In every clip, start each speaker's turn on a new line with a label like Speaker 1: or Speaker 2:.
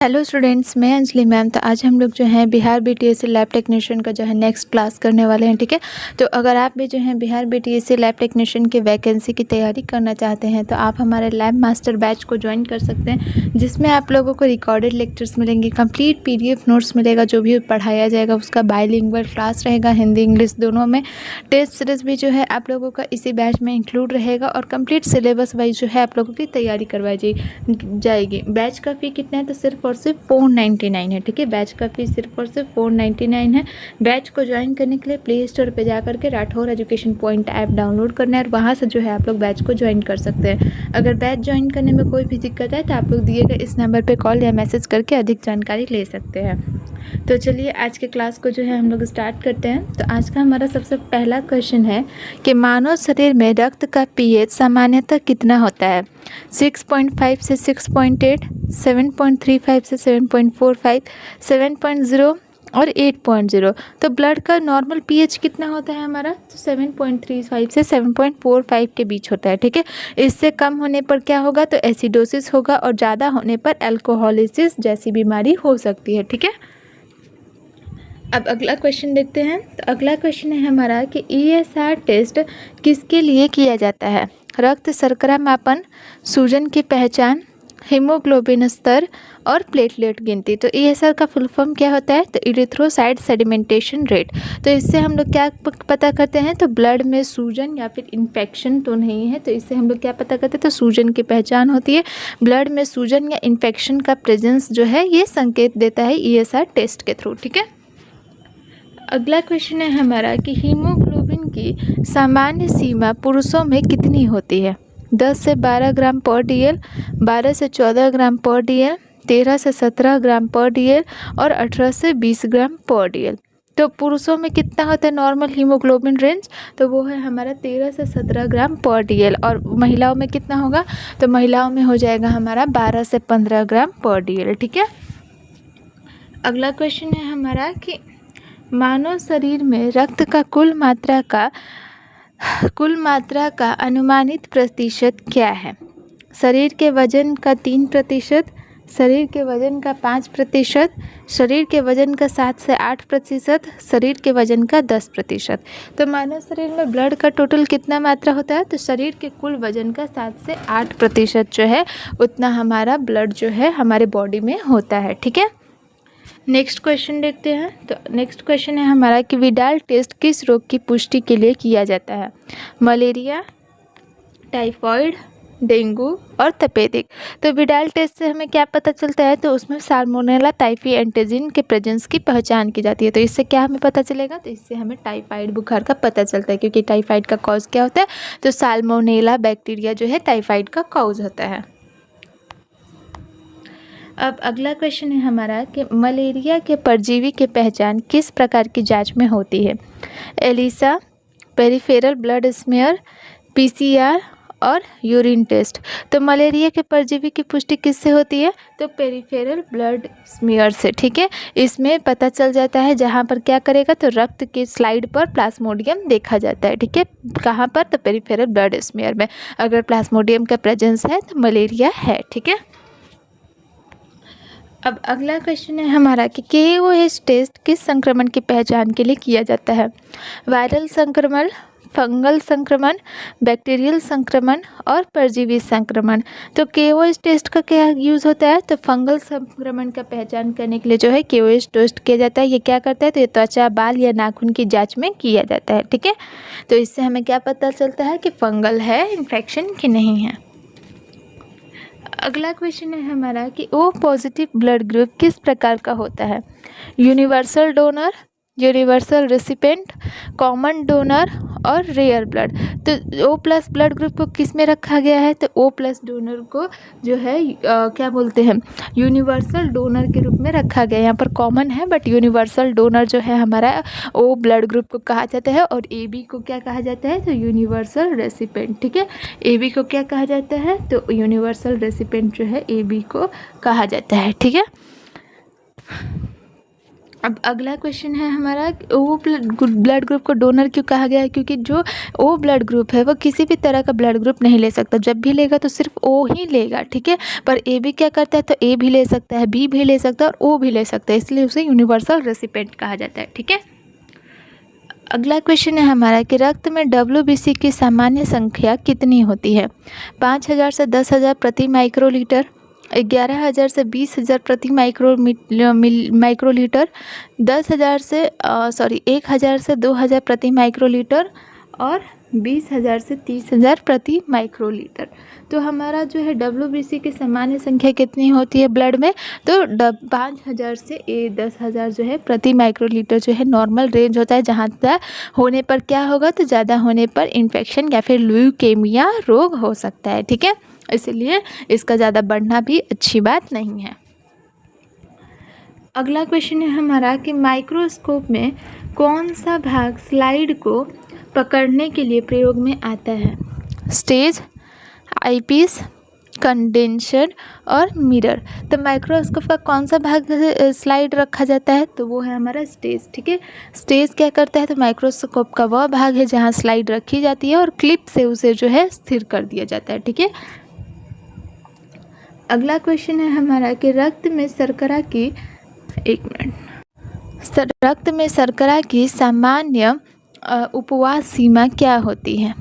Speaker 1: Hello students, मैं Anjali ma'am. तो आज हम लोग जो है बिहार बीटीएससी लैब टेक्नीशियन का जो है नेक्स्ट क्लास करने वाले हैं। ठीक है, तो अगर आप भी जो है बिहार बीटीएससी लैब टेक्नीशियन की वैकेंसी की तैयारी करना चाहते हैं तो आप हमारे लैब मास्टर बैच को ज्वाइन कर सकते हैं, जिसमें आप लोगों को रिकॉर्डेड लेक्चर्स मिलेंगे, कंप्लीट पीडीएफ नोट्स मिलेगा, जो भी पढ़ाया जाएगा उसका बाइलिंगुअल क्लास रहेगा, हिंदी इंग्लिश दोनों में। टेस्ट सीरीज भी जो है आप लोगों का इसी बैच में इंक्लूड रहेगा और कंप्लीट सिलेबस वाइज जो है आप लोगों की तैयारी करवाई जाएगी। बैच का फ़ी कितना है? तो सिर्फ और सिर्फ 499 है। ठीक है, बैच का फीस सिर्फ और सिर्फ 499 है। बैच को ज्वाइन करने के लिए प्ले स्टोर पर जा करके Rathore education point app download करना है और वहाँ से जो है आप लोग बैच को ज्वाइन कर सकते हैं। अगर बैच ज्वाइन करने में कोई भी दिक्कत है तो आप लोग दिए गए इस नंबर पर कॉल या मैसेज करके अधिक जानकारी ले सकते हैं। तो चलिए आज के क्लास को जो है हम लोग स्टार्ट करते हैं। तो आज का हमारा सबसे पहला क्वेश्चन है कि मानव शरीर में रक्त का पीएच सामान्यतः कितना होता है? 6.5 से 6.8, 7.35 से 7.45, 7.0 और 8.0। तो ब्लड का नॉर्मल पीएच कितना होता है हमारा? तो 7.35 से 7.45 के बीच होता है। ठीक है, इससे कम होने पर क्या होगा? तो एसिडोसिस होगा और ज़्यादा होने पर अल्कोहलिसिस जैसी बीमारी हो सकती है। ठीक है, अब अगला क्वेश्चन देखते हैं। तो अगला क्वेश्चन है हमारा कि ईएसआर टेस्ट किसके लिए किया जाता है? रक्त शर्करा मापन, सूजन की पहचान, हीमोग्लोबिन स्तर और प्लेटलेट गिनती। तो ईएसआर का फुल फॉर्म क्या होता है? तो इरिथ्रोसाइट सेडिमेंटेशन रेट। तो इससे हम लोग क्या पता करते हैं? तो ब्लड में सूजन या फिर इन्फेक्शन तो नहीं है, तो इससे हम लोग क्या पता करते हैं? तो सूजन की पहचान होती है। ब्लड में सूजन या इन्फेक्शन का प्रेजेंस जो है ये संकेत देता है ईएसआर टेस्ट के थ्रू। ठीक है, अगला क्वेश्चन है हमारा कि हीमोग्लोबिन की सामान्य सीमा पुरुषों में कितनी होती है? 10 से 12 ग्राम पर डीएल, 12 से 14 ग्राम पर डीएल, 13 से 17 ग्राम पर डीएल और 18 से 20 ग्राम पर डीएल। तो पुरुषों में कितना होता है नॉर्मल हीमोग्लोबिन रेंज? तो वो है हमारा 13 से 17 ग्राम पर डीएल। और महिलाओं में कितना होगा? तो महिलाओं में हो जाएगा हमारा 12 से 15 ग्राम पर डीएल। ठीक है, अगला क्वेश्चन है हमारा कि मानव शरीर में रक्त का कुल मात्रा का अनुमानित प्रतिशत क्या है? शरीर के वजन का 3%, शरीर के वजन का 5%, शरीर के वजन का 7 से 8%, शरीर के वजन का 10%। तो मानव शरीर में ब्लड का टोटल कितना मात्रा होता है? तो शरीर के कुल वजन का 7 से 8% जो है उतना हमारा ब्लड जो है हमारे बॉडी में होता है। ठीक है, नेक्स्ट क्वेश्चन देखते हैं। तो नेक्स्ट क्वेश्चन है हमारा कि विडाल टेस्ट किस रोग की पुष्टि के लिए किया जाता है? मलेरिया, टाइफॉइड, डेंगू और तपेदिक। तो विडाल टेस्ट से हमें क्या पता चलता है? तो उसमें साल्मोनेला टाइफी एंटीजन के प्रेजेंस की पहचान की जाती है। तो इससे क्या हमें पता चलेगा? तो इससे हमें टाइफाइड बुखार का पता चलता है, क्योंकि टाइफाइड का कॉज क्या होता है? तो साल्मोनेला बैक्टीरिया जो है टाइफाइड का कॉज होता है। अब अगला क्वेश्चन है हमारा कि मलेरिया के परजीवी की पहचान किस प्रकार की जांच में होती है? ELISA, peripheral blood smear, PCR और यूरिन टेस्ट। तो मलेरिया के परजीवी की पुष्टि किससे होती है? तो पेरिफेरल ब्लड स्मेयर से। ठीक है, इसमें पता चल जाता है जहाँ पर क्या करेगा? तो रक्त के स्लाइड पर प्लाज्मोडियम देखा जाता है। ठीक है, कहाँ पर? तो पेरिफेरल ब्लड स्मेयर में अगर प्लाज्मोडियम का प्रेजेंस है तो मलेरिया है। ठीक है, अब अगला क्वेश्चन है हमारा कि KOH टेस्ट किस संक्रमण की पहचान के लिए किया जाता है? वायरल संक्रमण, फंगल संक्रमण, बैक्टीरियल संक्रमण और परजीवी संक्रमण। तो KOH टेस्ट का क्या यूज़ होता है? तो फंगल संक्रमण का पहचान करने के लिए जो है KOH टेस्ट किया जाता है। ये क्या करता है? तो ये त्वचा, बाल या नाखून की जांच में किया जाता है। ठीक है, तो इससे हमें क्या पता चलता है कि फंगल है इन्फेक्शन कि नहीं है। अगला क्वेश्चन है हमारा कि O पॉजिटिव ब्लड ग्रुप किस प्रकार का होता है? Universal donor, universal recipient, common donor और रेयर ब्लड। तो O+ ब्लड ग्रुप को किस में रखा गया है? तो O+ डोनर को जो है क्या बोलते हैं? यूनिवर्सल डोनर के रूप में रखा गया है। यहाँ पर कॉमन है बट यूनिवर्सल डोनर जो है हमारा O ब्लड ग्रुप को कहा जाता है। और AB को क्या कहा जाता है? तो यूनिवर्सल रेसिपेंट। ठीक है, AB को क्या कहा जाता है? तो यूनिवर्सल रेसिपेंट जो है AB को कहा जाता है। ठीक है, अब अगला क्वेश्चन है हमारा, ओ ब्लड ग्रुप को डोनर क्यों कहा गया है? क्योंकि जो ओ ब्लड ग्रुप है वो किसी भी तरह का ब्लड ग्रुप नहीं ले सकता, जब भी लेगा तो सिर्फ ओ ही लेगा, ठीक है। पर ए भी क्या करता है, तो ए भी ले सकता है, बी भी ले सकता है और ओ भी ले सकता है, इसलिए उसे यूनिवर्सल रेसिपिएंट कहा जाता है, ठीक है। अगला क्वेश्चन है हमारा कि रक्त में WBC की सामान्य संख्या कितनी होती है? 5000 से 10,000 प्रति माइक्रोलीटर, 11,000 से 20,000 प्रति माइक्रोलीटर, 10,000 से 1,000 से 2,000 प्रति माइक्रोलीटर और 20,000 से 30,000 प्रति माइक्रोलीटर। तो हमारा जो है WBC की सामान्य संख्या कितनी होती है ब्लड में? तो 5,000 से 10,000 जो है प्रति माइक्रोलीटर जो है नॉर्मल रेंज होता है। जहाँ तक होने पर क्या होगा, तो ज़्यादा होने पर इन्फेक्शन या फिर ल्यूकेमिया रोग हो सकता है, ठीक है। इसलिए इसका ज़्यादा बढ़ना भी अच्छी बात नहीं है। अगला क्वेश्चन है हमारा कि माइक्रोस्कोप में कौन सा भाग स्लाइड को पकड़ने के लिए प्रयोग में आता है? स्टेज, आईपीस, कंडेंसर और मिरर। तो माइक्रोस्कोप का कौन सा भाग स्लाइड रखा जाता है? तो वो है हमारा स्टेज, ठीक है। स्टेज क्या करता है, तो माइक्रोस्कोप का वह भाग है जहाँ स्लाइड रखी जाती है और क्लिप से उसे जो है स्थिर कर दिया जाता है, ठीक है। अगला क्वेश्चन है हमारा कि रक्त में शर्करा की सामान्य उपवास सीमा क्या होती है?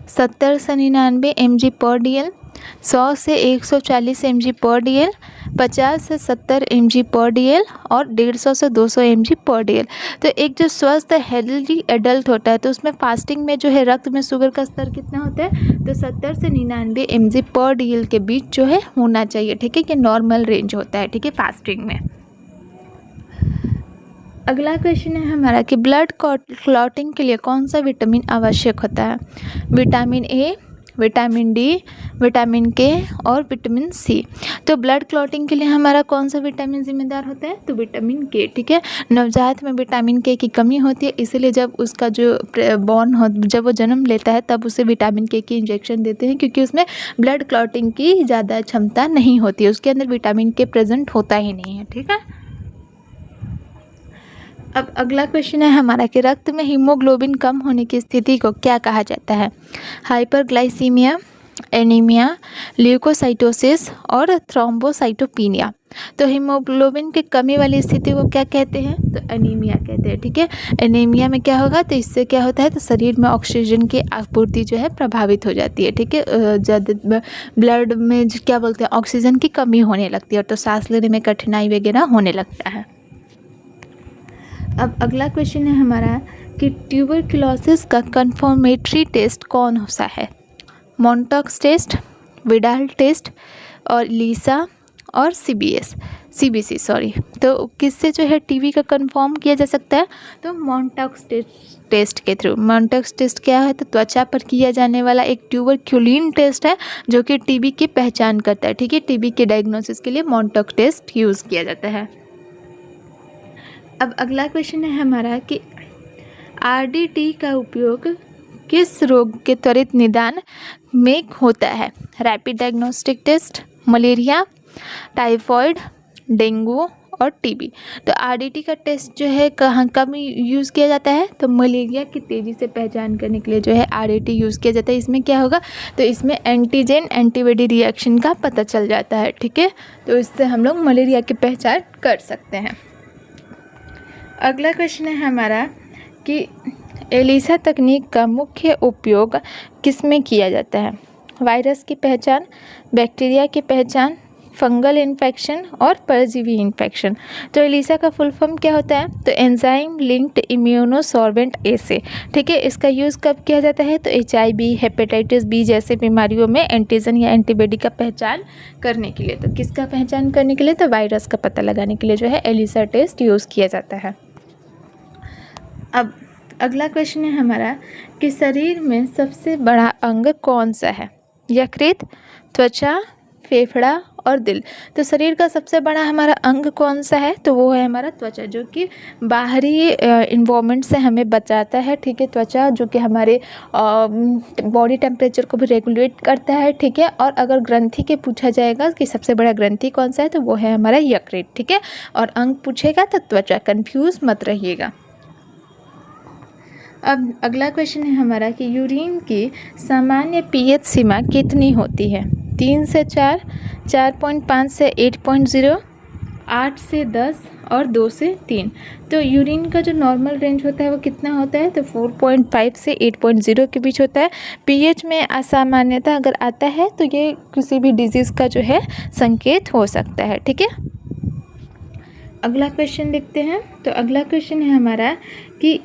Speaker 1: 70 से 99 mg/dl, 100 से 140 mg/dl, 50 से 70 mg/dl और 150 से 200 mg/dl। तो एक जो स्वस्थ हेल्दी एडल्ट होता है तो उसमें फास्टिंग में जो है रक्त में शुगर का स्तर कितना होता है? तो 70 से 99 mg/dl के बीच जो है होना चाहिए, ठीक है, कि नॉर्मल रेंज होता है, ठीक है, फास्टिंग में। अगला क्वेश्चन है हमारा कि ब्लड क्लॉटिंग के लिए कौन सा विटामिन आवश्यक होता है? Vitamin A, vitamin D, vitamin के और विटामिन सी। तो ब्लड क्लॉटिंग के लिए हमारा कौन सा विटामिन जिम्मेदार होता है? तो विटामिन के, ठीक है। नवजात में विटामिन के की कमी होती है, इसलिए जब उसका जो जब वो जन्म लेता है तब उसे विटामिन के की इंजेक्शन देते हैं, क्योंकि उसमें ब्लड क्लॉटिंग की ज़्यादा क्षमता नहीं होती है, उसके अंदर विटामिन के प्रेजेंट होता ही नहीं है, ठीक है। अब अगला क्वेश्चन है हमारा कि रक्त में हीमोग्लोबिन कम होने की स्थिति को क्या कहा जाता है? हाइपरग्लाइसीमिया, एनीमिया, ल्यूकोसाइटोसिस और थ्रोम्बोसाइटोपिनिया। तो हीमोग्लोबिन की कमी वाली स्थिति को क्या कहते हैं? तो एनीमिया कहते हैं, ठीक है। एनीमिया में क्या होगा, तो इससे क्या होता है, तो शरीर में ऑक्सीजन की आपूर्ति जो है प्रभावित हो जाती है, ठीक है। ज़्यादा ब्लड में क्या बोलते हैं, ऑक्सीजन की कमी होने लगती है, तो सांस लेने में कठिनाई वगैरह होने लगता है। अब अगला क्वेश्चन है हमारा कि ट्यूबरक्लोसिस का कन्फर्मेटरी टेस्ट कौन सा है? मॉन्टॉक्स टेस्ट, विडाल टेस्ट और लीसा और सीबीसी सॉरी। तो किससे जो है टीबी का कंफर्म किया जा सकता है? तो मॉन्टॉक्स टेस्ट के थ्रू। मॉन्टॉक्स टेस्ट क्या है? तो त्वचा पर किया जाने वाला एक ट्यूबरक्यूलिन टेस्ट है जो कि टीबी की पहचान करता है, ठीक है। टीबी के डायग्नोसिस के लिए मॉन्टॉक्स टेस्ट यूज़ किया जाता है। अब अगला क्वेश्चन है हमारा कि RDT का उपयोग किस रोग के त्वरित निदान में होता है? Rapid diagnostic test, malaria, typhoid, dengue और टीबी। तो RDT का टेस्ट जो है कब यूज़ किया जाता है? तो मलेरिया की तेज़ी से पहचान करने के लिए जो है RDT यूज़ किया जाता है। इसमें क्या होगा, तो इसमें एंटीजन एंटीबॉडी रिएक्शन का पता चल जाता है, ठीक है। तो इससे हम लोग मलेरिया की पहचान कर सकते हैं। अगला क्वेश्चन है हमारा कि एलिसा तकनीक का मुख्य उपयोग किस में किया जाता है? वायरस की पहचान, बैक्टीरिया की पहचान, फंगल इन्फेक्शन और परजीवी इन्फेक्शन। तो एलिसा का फुल फॉर्म क्या होता है? तो एंजाइम लिंक्ड इम्यूनोसॉर्बेंट एसे, ठीक है। इसका यूज़ कब किया जाता है? तो HIV, हेपेटाइटिस बी जैसे बीमारियों में एंटीजन या एंटीबॉडी का पहचान करने के लिए। तो किसका पहचान करने के लिए? तो वायरस का पता लगाने के लिए जो है एलिसा टेस्ट यूज़ किया जाता है। अब अगला क्वेश्चन है हमारा कि शरीर में सबसे बड़ा अंग कौन सा है? यकृत, त्वचा, फेफड़ा और दिल। तो शरीर का सबसे बड़ा हमारा अंग कौन सा है? तो वो है हमारा त्वचा, जो कि बाहरी इन्वायरमेंट से हमें बचाता है, ठीक है। त्वचा जो कि हमारे बॉडी टेम्परेचर को भी रेगुलेट करता है, ठीक है। और अगर ग्रंथि के पूछा जाएगा कि सबसे बड़ा ग्रंथि कौन सा है, तो वो है हमारा यकृत, ठीक है। और अंग पूछेगा तो त्वचा, कंफ्यूज मत रहिएगा। अब अगला क्वेश्चन है हमारा कि यूरिन की सामान्य पीएच सीमा कितनी होती है? 3 से 4, 4.5 से 8.0, 8 से 10 और 2 से 3। तो यूरिन का जो नॉर्मल रेंज होता है वो कितना होता है? तो 4.5 से 8.0 के बीच होता है। पीएच में असामान्यता अगर आता है तो ये किसी भी डिजीज़ का जो है संकेत हो सकता है, ठीक है। अगला क्वेश्चन देखते हैं। तो अगला क्वेश्चन है हमारा कि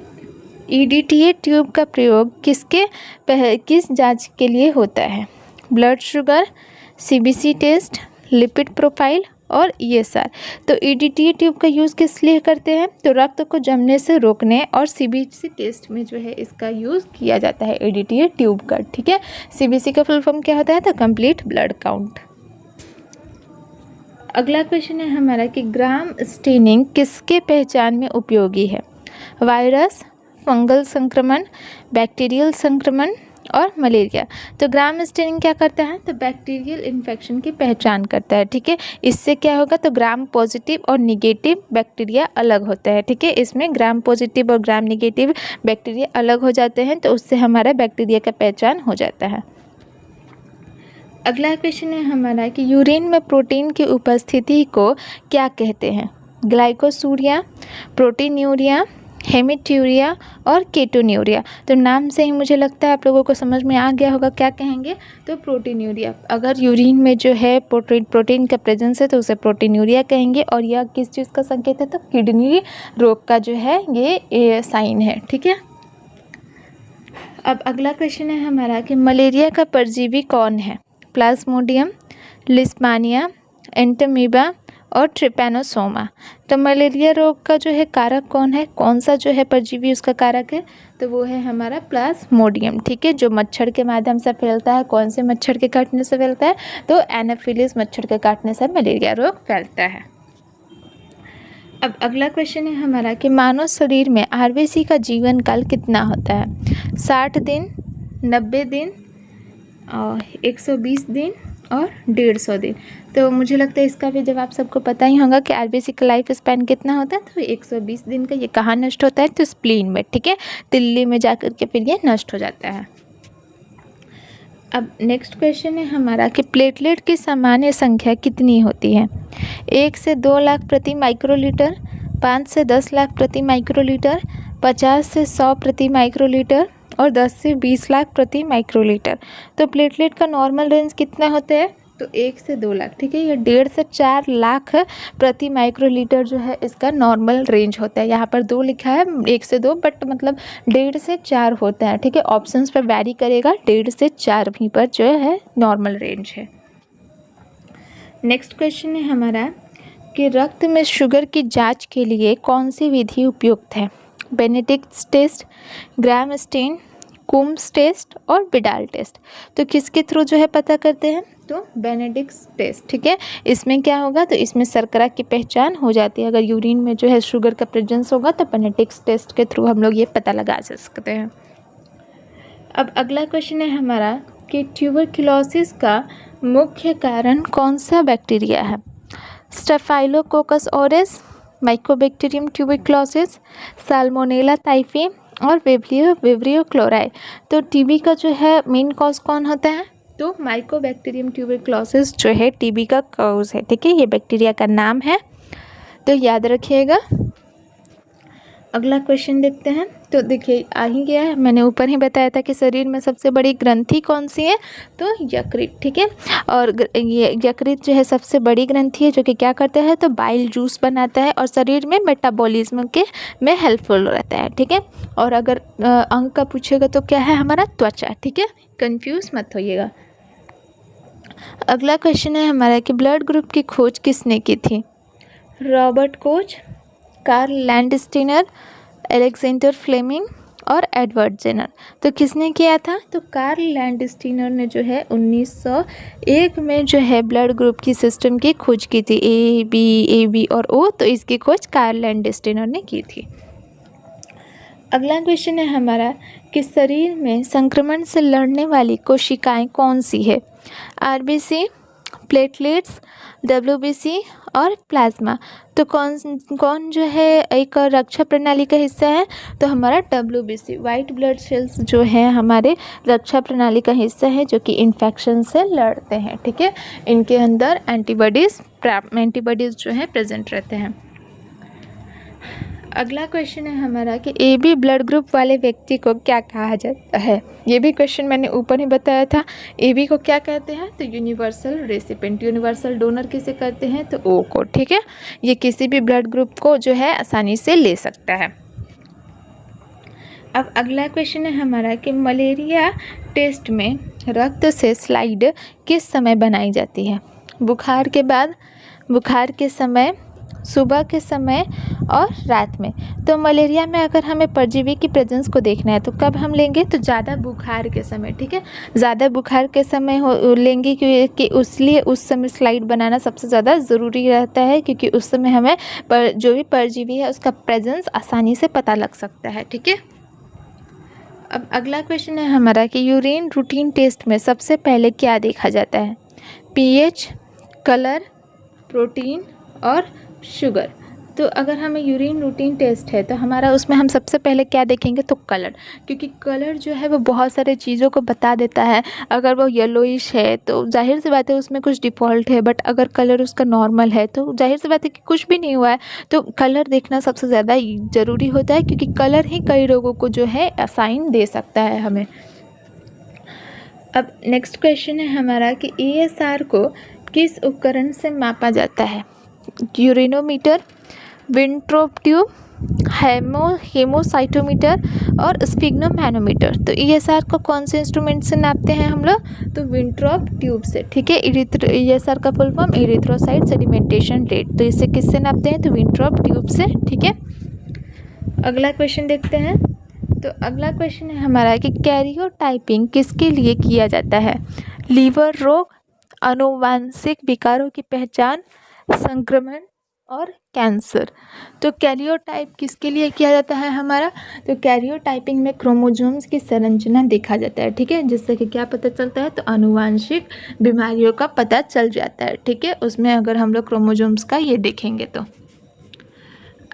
Speaker 1: EDTA ट्यूब का प्रयोग किस जांच के लिए होता है? Blood sugar, CBC test, lipid profile और ESR। तो EDTA ट्यूब का यूज़ किस लिए करते हैं? तो रक्त को जमने से रोकने और CBC टेस्ट में जो है इसका यूज़ किया जाता है EDTA ट्यूब का, ठीक है। CBC का फुल फॉर्म क्या होता है? तो कंप्लीट ब्लड काउंट। अगला क्वेश्चन है हमारा कि ग्राम स्टेनिंग किसके पहचान में उपयोगी है? वायरस, फंगल संक्रमण, बैक्टीरियल संक्रमण और मलेरिया। तो ग्राम स्टेनिंग क्या करता है? तो बैक्टीरियल इन्फेक्शन की पहचान करता है, ठीक है। इससे क्या होगा? तो ग्राम पॉजिटिव और निगेटिव बैक्टीरिया अलग होता है, ठीक है। इसमें ग्राम पॉजिटिव और ग्राम निगेटिव बैक्टीरिया अलग हो जाते हैं, तो उससे हमारा बैक्टीरिया का पहचान हो जाता है। अगला क्वेश्चन है हमारा कि यूरिन में प्रोटीन की उपस्थिति को क्या कहते हैं? ग्लाइकोसूरिया, प्रोटीन्यूरिया, हेमिट्यूरिया और केटोन्यूरिया। तो नाम से ही मुझे लगता है आप लोगों को समझ में आ गया होगा क्या कहेंगे। तो प्रोटीन्यूरिया, अगर यूरिन में जो है प्रोटीन का प्रेजेंस है तो उसे प्रोटीन्यूरिया कहेंगे। और यह किस चीज़ का संकेत है? तो किडनी रोग का जो है ये साइन है, ठीक है। अब अगला क्वेश्चन है हमारा कि मलेरिया का परजीवी कौन है? प्लाज्मोडियम, लिस्मानिया, एंटमीबा और ट्रिपैनोसोमा। तो मलेरिया रोग का जो है कारक कौन है? कौन सा जो है परजीवी उसका कारक है? तो वो है हमारा प्लाज्मोडियम, ठीक है, जो मच्छर के माध्यम से फैलता है। कौन से मच्छर के काटने से फैलता है? तो एनाफिलिस मच्छर के काटने से मलेरिया रोग फैलता है। अब अगला क्वेश्चन है हमारा कि मानव शरीर में आरबीसी का जीवन काल कितना होता है? 60 दिन, 90 दिन और 120 दिन और 150 दिन। तो मुझे लगता है इसका भी जवाब सबको पता ही होगा कि आरबीसी का लाइफ स्पैन कितना होता है। तो 120 दिन का। ये कहाँ नष्ट होता है? तो स्प्लीन में, ठीक है, दिल्ली में जाकर के फिर ये नष्ट हो जाता है। अब नेक्स्ट क्वेश्चन है हमारा कि प्लेटलेट की सामान्य संख्या कितनी होती है? 1 से 2 लाख प्रति माइक्रोलीटर, 5 से 10 लाख प्रति माइक्रोलीटर, 50 से 100 प्रति माइक्रोलीटर और 10 से 20 लाख प्रति माइक्रोलीटर। तो प्लेटलेट का नॉर्मल रेंज कितना होता है? तो 1 से 2 लाख, ठीक है। ये 1.5 से 4 लाख प्रति माइक्रोलीटर जो है इसका नॉर्मल रेंज होता है। यहाँ पर 2 लिखा है, 1 से 2, बट मतलब 1.5 से 4 होता है, ठीक है। ऑप्शंस पर वैरी करेगा, 1.5 से 4 भी पर जो है नॉर्मल रेंज है। नेक्स्ट क्वेश्चन है हमारा कि रक्त में शुगर की जाँच के लिए कौन सी विधि उपयुक्त है? बेनेडिक्ट टेस्ट, ग्राम स्टेन, कुम्स टेस्ट और बिडाल टेस्ट। तो किसके थ्रू जो है पता करते हैं? तो बेनेडिक्ट टेस्ट, ठीक है। इसमें क्या होगा? तो इसमें शर्करा की पहचान हो जाती है। अगर यूरिन में जो है शुगर का प्रेजेंस होगा तो बेनेडिक्ट टेस्ट के थ्रू हम लोग ये पता लगा सकते हैं। अब अगला क्वेश्चन है हमारा कि ट्यूबरक्लोसिस का मुख्य कारण कौन सा बैक्टीरिया है? Staphylococcus ऑरेस, Mycobacterium tuberculosis, salmonella typhi और विब्रियो क्लोराई। तो टीबी का जो है मेन कॉज कौन होता है? तो माइकोबैक्टीरियम ट्यूबरक्लोसिस जो है टीबी का कॉज है, ठीक है। ये बैक्टीरिया का नाम है, तो याद रखिएगा। अगला क्वेश्चन देखते हैं। तो देखिए आ ही गया है, मैंने ऊपर ही बताया था कि शरीर में सबसे बड़ी ग्रंथि कौन सी है? तो यकृत, ठीक है। और ये यकृत जो है सबसे बड़ी ग्रंथि है जो कि क्या करता है? तो बाइल जूस बनाता है और शरीर में मेटाबॉलिज्म के में हेल्पफुल रहता है, ठीक है। और अगर अंग का पूछेगा तो क्या है हमारा? त्वचा, ठीक है, कंफ्यूज मत होइएगा। अगला क्वेश्चन है हमारा कि ब्लड ग्रुप की खोज किसने की थी? Robert Koch, Karl Landsteiner, Alexander Fleming और एडवर्ड जेनर। तो किसने किया था? तो कार्ल लैंडस्टीनर ने जो है 1901 में जो है ब्लड ग्रुप की सिस्टम की खोज की थी, ए बी और ओ। तो इसकी खोज कार्ल लैंडस्टीनर ने की थी। अगला क्वेश्चन है हमारा कि शरीर में संक्रमण से लड़ने वाली कोशिकाएं कौन सी है? आरबीसी, प्लेटलेट्स, डब्ल्यूबीसी और प्लाज्मा। तो कौन जो है एक रक्षा प्रणाली का हिस्सा है? तो हमारा डब्ल्यूबीसी, वाइट ब्लड सेल्स जो है हमारे रक्षा प्रणाली का हिस्सा है, जो कि इन्फेक्शन से लड़ते हैं। ठीक है, इनके अंदर एंटीबॉडीज़ जो है प्रेजेंट रहते हैं। अगला क्वेश्चन है हमारा कि ए बी ब्लड ग्रुप वाले व्यक्ति को क्या कहा जाता है? ये भी क्वेश्चन मैंने ऊपर ही बताया था। ए बी को क्या कहते हैं? तो यूनिवर्सल रेसिपिएंट। यूनिवर्सल डोनर किसे कहते हैं? तो ओ को। ठीक है, ये किसी भी ब्लड ग्रुप को जो है आसानी से ले सकता है। अब अगला क्वेश्चन है हमारा कि मलेरिया टेस्ट में रक्त से स्लाइड किस समय बनाई जाती है? बुखार के बाद, बुखार के समय, सुबह के समय और रात में। तो मलेरिया में अगर हमें परजीवी की प्रेजेंस को देखना है तो कब हम लेंगे? तो ज़्यादा बुखार के समय। ठीक है, ज़्यादा बुखार के समय लेंगे क्योंकि उसलिए उस समय स्लाइड बनाना सबसे ज़्यादा ज़रूरी रहता है, क्योंकि उस समय हमें जो भी परजीवी है उसका प्रेजेंस आसानी से पता लग सकता है। ठीक है, अब अगला क्वेश्चन है हमारा कि यूरिन रूटीन टेस्ट में सबसे पहले क्या देखा जाता है? पीएच, कलर, प्रोटीन और शुगर। तो अगर हमें यूरिन रूटीन टेस्ट है तो हमारा उसमें हम सबसे पहले क्या देखेंगे? तो कलर, क्योंकि कलर जो है वो बहुत सारे चीज़ों को बता देता है। अगर वो येलोइश है तो जाहिर सी बात है उसमें कुछ डिफ़ॉल्ट है, बट अगर कलर उसका नॉर्मल है तो जाहिर सी बात है कि कुछ भी नहीं हुआ है। तो कलर देखना सबसे ज़्यादा ज़रूरी होता है, क्योंकि कलर ही कई रोगों को जो है साइन दे सकता है हमें। अब नेक्स्ट क्वेश्चन है हमारा कि ESR को किस उपकरण से मापा जाता है? यूरिनोमीटर, विंट्रोप ट्यूब, हेमोसाइटोमीटर और स्फिग्नोमैनोमीटर। तो ESR को कौन से इंस्ट्रूमेंट से नापते हैं हम लोग? तो विंट्रोप ट्यूब से। ठीक है, ESR का full form erythrocyte sedimentation rate. तो इसे किससे नापते हैं? तो विंट्रोप ट्यूब से। ठीक है, अगला क्वेश्चन देखते हैं। तो अगला क्वेश्चन है हमारा कि कैरियोटाइपिंग किसके लिए किया जाता है? लीवर रोग, आनुवांशिक विकारों की पहचान, संक्रमण और कैंसर। तो कैरियोटाइप किसके लिए किया जाता है हमारा? तो कैरियोटाइपिंग में क्रोमोसोम्स की संरचना देखा जाता है। ठीक है, जिससे कि क्या पता चलता है? तो आनुवांशिक बीमारियों का पता चल जाता है। ठीक है, उसमें अगर हम लोग क्रोमोसोम्स का ये देखेंगे तो।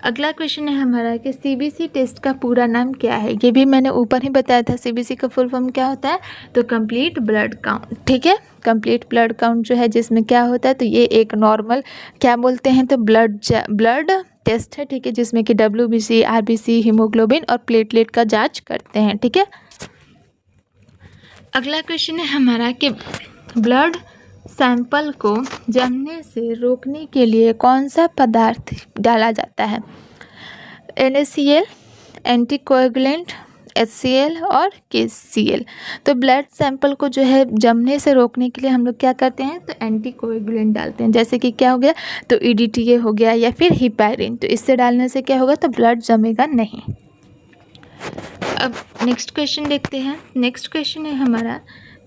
Speaker 1: अगला क्वेश्चन है हमारा कि CBC टेस्ट का पूरा नाम क्या है? ये भी मैंने ऊपर ही बताया था। CBC का फुल फॉर्म क्या होता है? तो कंप्लीट ब्लड काउंट। ठीक है, कंप्लीट ब्लड काउंट जो है जिसमें क्या होता है? तो ये एक नॉर्मल क्या बोलते हैं? तो ब्लड टेस्ट है। ठीक है, जिसमें कि WBC, RBC, हीमोग्लोबिन और प्लेटलेट का जांच करते हैं। ठीक है, अगला क्वेश्चन है हमारा कि ब्लड सैंपल को जमने से रोकने के लिए कौन सा पदार्थ डाला जाता है? NaCl, एंटीकोएगुलेंट, HCl और KCl। तो ब्लड सैंपल को जो है जमने से रोकने के लिए हम लोग क्या करते हैं? तो एंटीकोएगुलेंट डालते हैं, जैसे कि क्या हो गया? तो EDTA हो गया या फिर हिपैरिन। तो इससे डालने से क्या होगा? तो ब्लड जमेगा नहीं। अब नेक्स्ट क्वेश्चन देखते हैं। नेक्स्ट क्वेश्चन है हमारा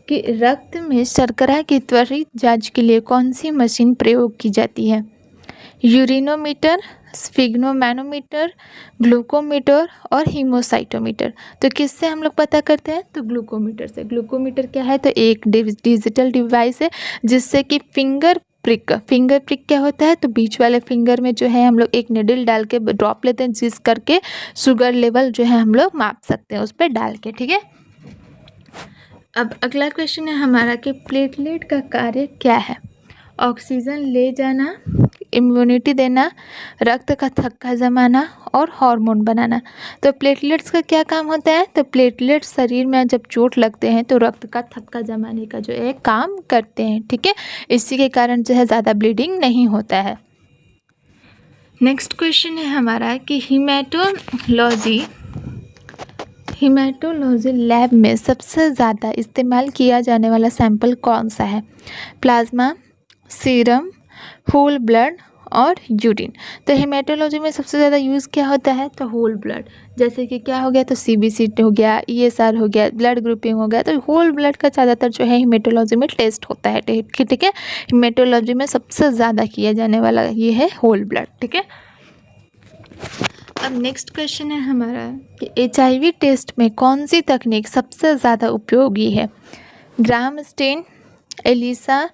Speaker 1: कि रक्त में शर्करा की त्वरित जांच के लिए कौन सी मशीन प्रयोग की जाती है? यूरिनोमीटर, स्फिग्नोमैनोमीटर, ग्लूकोमीटर और हीमोसाइटोमीटर। तो किससे हम लोग पता करते हैं? तो ग्लूकोमीटर से। ग्लूकोमीटर क्या है? तो एक डिजिटल डिवाइस है जिससे कि फिंगर प्रिक क्या होता है? तो बीच वाले फिंगर में जो है हम लोग एक निडल डाल के ड्रॉप लेते हैं, जिस करके शुगर लेवल जो है हम लोग माप सकते हैं उस पर डाल के। ठीक है, अब अगला क्वेश्चन है हमारा कि प्लेटलेट का कार्य क्या है? ऑक्सीजन ले जाना, इम्यूनिटी देना, रक्त का थक्का जमाना और हार्मोन बनाना। तो प्लेटलेट्स का क्या काम होता है? तो प्लेटलेट्स शरीर में जब चोट लगते हैं तो रक्त का थक्का जमाने का जो है काम करते हैं। ठीक है, इसी के कारण जो है ज़्यादा ब्लीडिंग नहीं होता है। नेक्स्ट क्वेश्चन है हमारा कि हीमेटोलॉजी लैब में सबसे ज़्यादा इस्तेमाल किया जाने वाला सैंपल कौन सा है? प्लाज्मा, सीरम, होल ब्लड और यूरिन। तो हेमेटोलॉजी में सबसे ज़्यादा यूज़ क्या होता है, तो होल ब्लड, जैसे कि क्या हो गया, तो CBC हो गया, ESR हो गया, ब्लड ग्रुपिंग हो गया। तो होल ब्लड का ज़्यादातर जो है हेमेटोलॉजी में टेस्ट होता है, ठीक है। हेमेटोलॉजी में सबसे ज़्यादा किया जाने वाला ये है होल ब्लड, ठीक है। अब नेक्स्ट क्वेश्चन है हमारा कि HIV टेस्ट में कौन सी तकनीक सबसे ज़्यादा उपयोगी है, ग्राम स्टेन, एलिसा,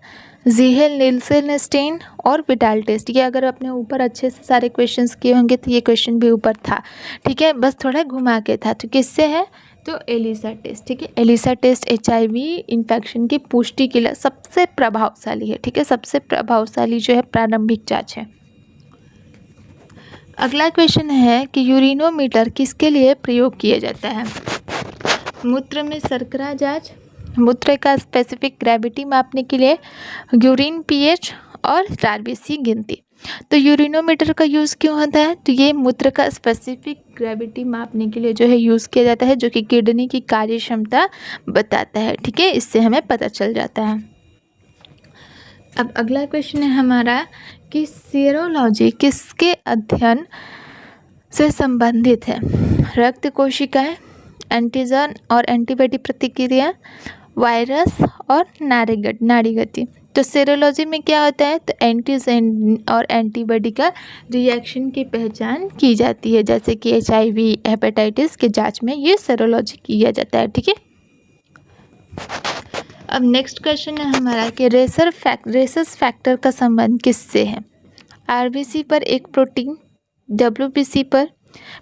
Speaker 1: ज़ीहेल नीलसन स्टेन और विडाल टेस्ट। ये अगर अपने ऊपर अच्छे से सारे क्वेश्चंस किए होंगे तो ये क्वेश्चन भी ऊपर था, ठीक है, बस थोड़ा घुमा के था। तो किससे है, तो एलिसा टेस्ट, ठीक है। एलिसा टेस्ट HIV इन्फेक्शन की पुष्टि के लिए सबसे प्रभावशाली है, ठीक है, सबसे प्रभावशाली जो है प्रारंभिक जाँच है। अगला क्वेश्चन है कि यूरिनोमीटर किसके लिए प्रयोग किया जाता है, मूत्र में शर्करा जाँच, मूत्र का स्पेसिफिक ग्रेविटी मापने के लिए, यूरिन pH और RBC गिनती। तो यूरिनोमीटर का यूज़ क्यों होता है, तो ये मूत्र का स्पेसिफिक ग्रेविटी मापने के लिए जो है यूज़ किया जाता है, जो कि किडनी की कार्य क्षमता बताता है, ठीक है, इससे हमें पता चल जाता है। अब अगला क्वेश्चन है हमारा कि सीरोलॉजी किसके अध्ययन से संबंधित है, रक्त कोशिकाएं, एंटीजन और एंटीबॉडी प्रतिक्रिया, वायरस और नाड़ी गति। तो सीरोलॉजी में क्या होता है, तो एंटीजन और एंटीबॉडी का रिएक्शन की पहचान की जाती है, जैसे कि HIV हेपेटाइटिस के जांच में ये सीरोलॉजी किया जाता है, ठीक है। अब नेक्स्ट क्वेश्चन है हमारा कि रेसस फैक्टर का संबंध किससे है, RBC पर एक प्रोटीन, WBC पर,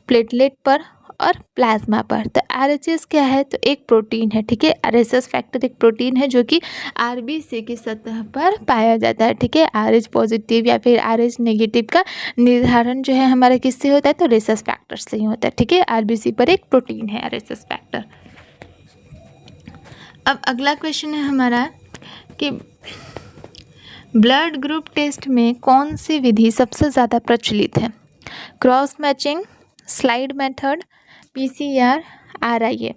Speaker 1: प्लेटलेट पर और प्लाज्मा पर। तो RHS क्या है, तो एक प्रोटीन है, ठीक है, रेसस फैक्टर एक प्रोटीन है जो कि RBC की सतह पर पाया जाता है, ठीक है। RH पॉजिटिव या फिर RH नेगेटिव का निर्धारण जो है हमारा किससे होता है, तो रेसस फैक्टर से ही होता है, ठीक है। RBC पर एक प्रोटीन है रेसस फैक्टर। अब अगला क्वेश्चन है हमारा कि ब्लड ग्रुप टेस्ट में कौन सी विधि सबसे ज़्यादा प्रचलित है, cross matching, slide method, PCR, RIA।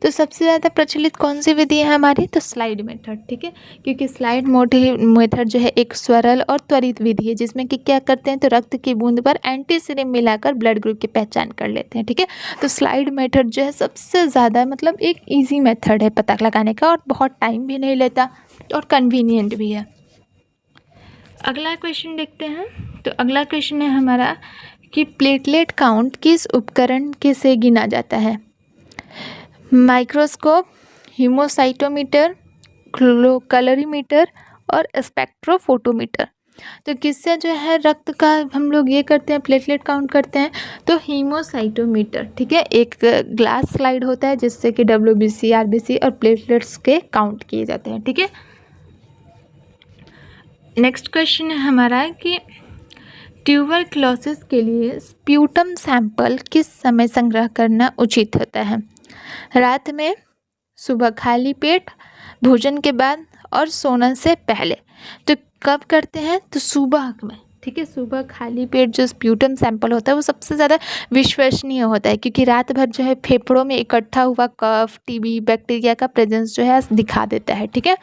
Speaker 1: तो सबसे ज़्यादा प्रचलित कौन सी विधि है हमारी, तो स्लाइड मेथड, ठीक है, क्योंकि स्लाइड मेथड जो है एक सरल और त्वरित विधि है, जिसमें कि क्या करते हैं, तो रक्त की बूंद पर एंटीसीरम मिलाकर ब्लड ग्रुप की पहचान कर लेते हैं, ठीक है। तो स्लाइड मेथड जो है सबसे ज़्यादा मतलब एक ईजी मेथड है पता लगाने का, और बहुत टाइम भी नहीं लेता और कन्वीनियंट भी है। अगला क्वेश्चन देखते हैं। तो अगला क्वेश्चन है हमारा कि प्लेटलेट काउंट किस उपकरण के से गिना जाता है, माइक्रोस्कोप, हीमोसाइटोमीटर, कैलोरीमीटर और स्पेक्ट्रोफोटोमीटर। तो किससे जो है रक्त का हम लोग ये करते हैं, प्लेटलेट काउंट करते हैं, तो हीमोसाइटोमीटर, ठीक है, एक ग्लास स्लाइड होता है जिससे कि WBC, RBC और प्लेटलेट्स के काउंट किए जाते हैं, ठीक है। नेक्स्ट क्वेश्चन है हमारा कि ट्यूबरक्लोसिस के लिए स्प्यूटम सैंपल किस समय संग्रह करना उचित होता है, रात में, सुबह खाली पेट, भोजन के बाद और सोने से पहले। तो कब करते हैं, तो सुबह में, ठीक है, सुबह खाली पेट जो स्प्यूटम सैंपल होता है वो सबसे ज़्यादा विश्वसनीय होता है, क्योंकि रात भर जो है फेफड़ों में इकट्ठा हुआ कफ, TB, बैक्टीरिया का प्रेजेंस जो है दिखा देता है, ठीक है।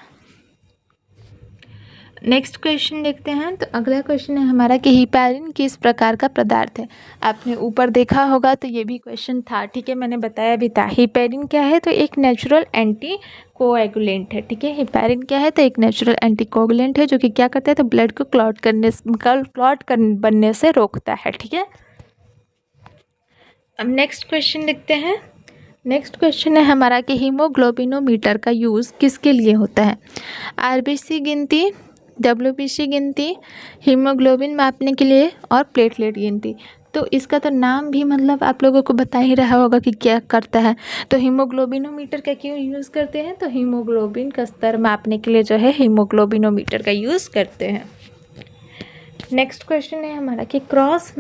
Speaker 1: नेक्स्ट क्वेश्चन देखते हैं। तो अगला क्वेश्चन है हमारा कि हिपैरिन किस प्रकार का पदार्थ है। आपने ऊपर देखा होगा तो ये भी क्वेश्चन था, ठीक है, मैंने बताया भी था। हिपैरिन क्या है, तो एक नेचुरल एंटी कोएगुलेंट है, ठीक है। हिपैरिन क्या है, तो एक नेचुरल एंटी कोएगुलेंट है जो कि क्या करता है, तो ब्लड को क्लॉट बनने से रोकता है, ठीक है। अब नेक्स्ट क्वेश्चन देखते हैं। नेक्स्ट क्वेश्चन है हमारा कि हीमोग्लोबिनोमीटर का यूज़ किसके लिए होता है, RBC गिनती, WBC गिनती, हीमोग्लोबिन मापने के लिए और प्लेटलेट गिनती। तो इसका तो नाम भी मतलब आप लोगों को बता ही रहा होगा कि क्या करता है। तो हीमोग्लोबिनोमीटर का क्यों यूज़ करते हैं, तो हीमोग्लोबिन का स्तर मापने के लिए जो है हीमोग्लोबिनोमीटर का यूज़ करते हैं। नेक्स्ट क्वेश्चन है हमारा कि क्रॉस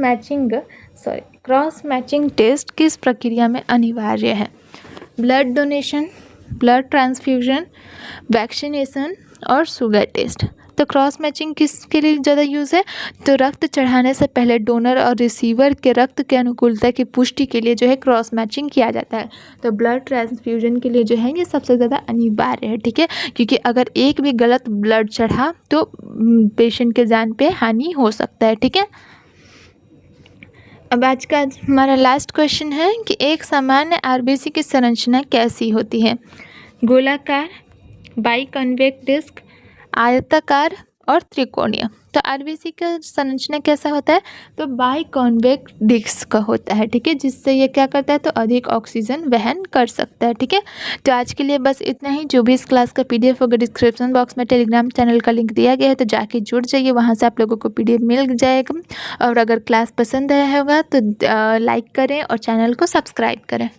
Speaker 1: मैचिंग टेस्ट किस प्रक्रिया में अनिवार्य है, blood donation, blood transfusion, vaccination और शुगर टेस्ट। तो क्रॉस मैचिंग किसके लिए ज़्यादा यूज़ है? तो रक्त चढ़ाने से पहले डोनर और रिसीवर के रक्त के अनुकूलता की पुष्टि के लिए जो है क्रॉस मैचिंग किया जाता है। तो ब्लड ट्रांसफ्यूजन के लिए जो है ये सबसे ज़्यादा अनिवार्य है, ठीक है, क्योंकि अगर एक भी गलत ब्लड चढ़ा तो पेशेंट के जान पे हानि हो सकता है, ठीक है। अब आज का हमारा लास्ट क्वेश्चन है कि एक सामान्य आरबीसी की संरचना कैसी होती है? गोलाकार, बाइकॉन्वेक्स डिस्क, आयताकार और त्रिकोणीय। तो आरबीसी का संरचना कैसा होता है? तो बाइकॉन्वेक्स डिस्क का होता है, ठीक है, जिससे ये क्या करता है? तो अधिक ऑक्सीजन वहन कर सकता है, ठीक है। तो आज के लिए बस इतना ही। जो भी इस क्लास का पीडीएफ होगा डिस्क्रिप्शन बॉक्स में टेलीग्राम चैनल का लिंक दिया गया है, तो जाके जुड़ जाइए, वहाँ से आप लोगों को पीडीएफ मिल जाएगा। और अगर क्लास पसंद आया होगा तो लाइक करें और चैनल को सब्सक्राइब करें।